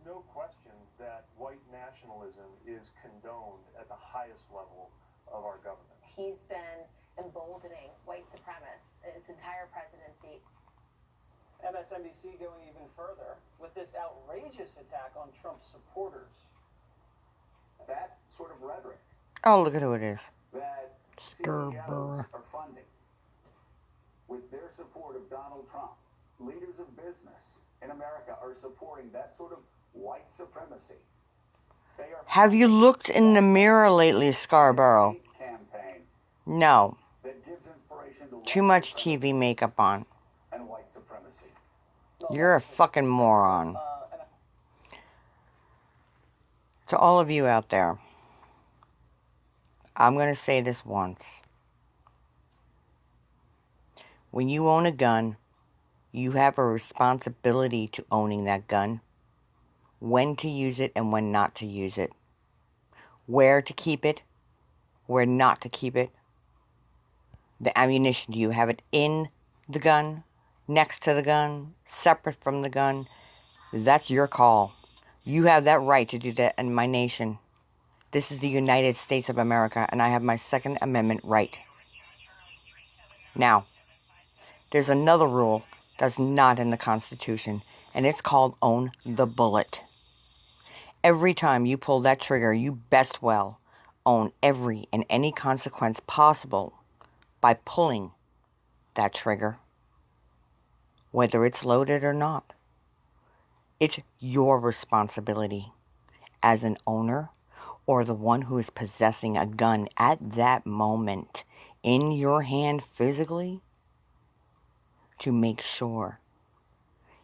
no question that white nationalism is condoned at the highest level of our government. He's been emboldening white supremacists his entire presidency. MSNBC going even further with this outrageous attack on Trump's supporters. That sort of rhetoric. Oh, look at who it is. That Scarborough CEOs are funding with their support of Donald Trump. Leaders of business in America are supporting that sort of white supremacy. Have you looked in the mirror lately, Scarborough? No. Too much TV makeup on. And white supremacy. You're a fucking moron. To all of you out there, I'm going to say this once. When you own a gun, you have a responsibility to owning that gun. When to use it and when not to use it. Where to keep it, where not to keep it. The ammunition, do you have it in the gun, next to the gun, separate from the gun? That's your call. You have that right to do that in my nation. This is the United States of America, and I have my Second Amendment right. Now, there's another rule that's not in the Constitution, and it's called own the bullet. Every time you pull that trigger, you best well own every and any consequence possible by pulling that trigger, whether it's loaded or not. It's your responsibility as an owner or the one who is possessing a gun at that moment in your hand physically to make sure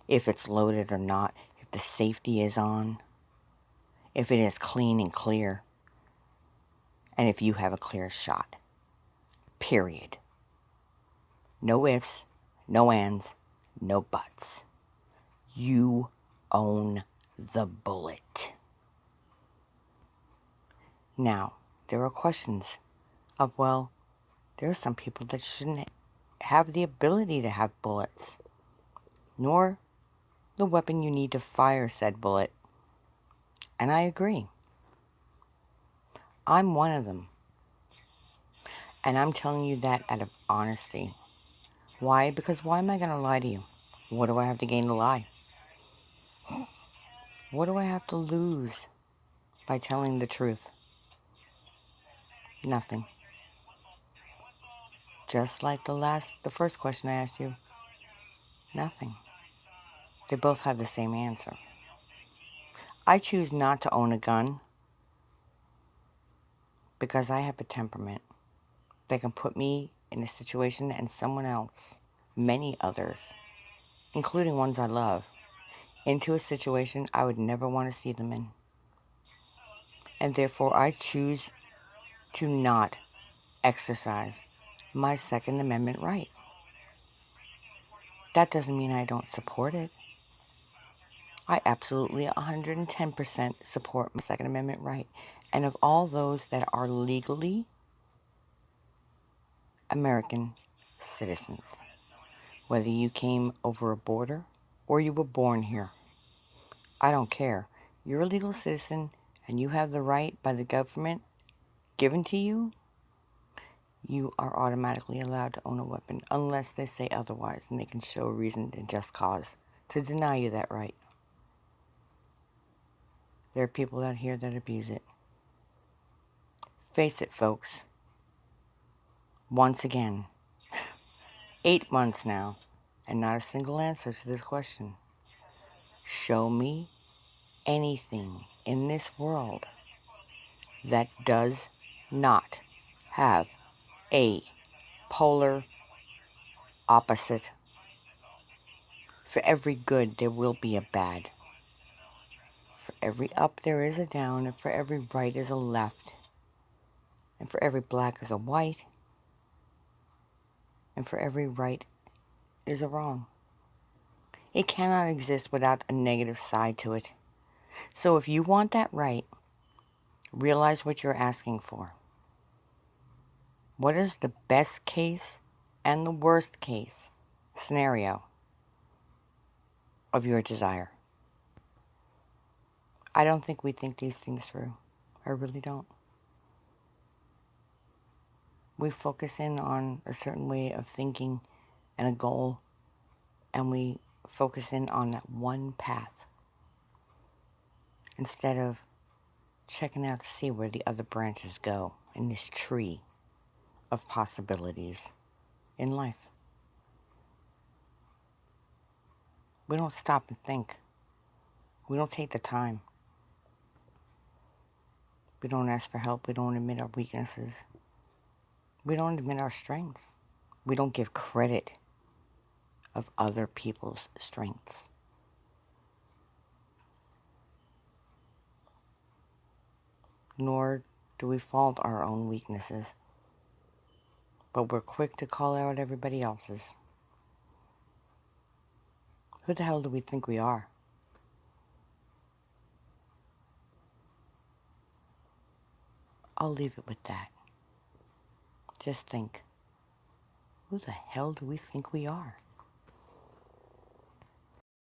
if it's loaded or not, if the safety is on, if it is clean and clear, and if you have a clear shot. Period. No ifs, no ands, no buts. You own the bullet. Now, there are questions of, well, there are some people that shouldn't have the ability to have bullets, nor the weapon you need to fire said bullet. And I agree. I'm one of them. And I'm telling you that out of honesty. Why? Because why am I going to lie to you? What do I have to gain to lie? What do I have to lose by telling the truth? Nothing. Just like the first question I asked you. Nothing. They both have the same answer. I choose not to own a gun because I have a temperament that can put me in a situation and someone else, many others, including ones I love, into a situation I would never want to see them in. And therefore I choose to not exercise my Second Amendment right. That doesn't mean I don't support it. I absolutely 110% support my Second Amendment right. And of all those that are legally American citizens, whether you came over a border or you were born here, I don't care. You're a legal citizen and you have the right by the government given to you, you are automatically allowed to own a weapon unless they say otherwise and they can show a reason and just cause to deny you that right. There are people out here that abuse it. Face it, folks. Once again, 8 months now, and not a single answer to this question. Show me anything in this world that does not have a polar opposite. For every good, there will be a bad. For every up, there is a down, and for every right is a left. And for every black is a white, and for every right is a wrong. It cannot exist without a negative side to it. So if you want that right, realize what you're asking for. What is the best case and the worst case scenario of your desire? I don't think we think these things through. I really don't. We focus in on a certain way of thinking and a goal, and we focus in on that one path instead of checking out to see where the other branches go in this tree of possibilities in life. We don't stop and think. We don't take the time. We don't ask for help. We don't admit our weaknesses. We don't admit our strengths. We don't give credit of other people's strengths. Nor do we fault our own weaknesses. But we're quick to call out everybody else's. Who the hell do we think we are? I'll leave it with that. Just think, who the hell do we think we are?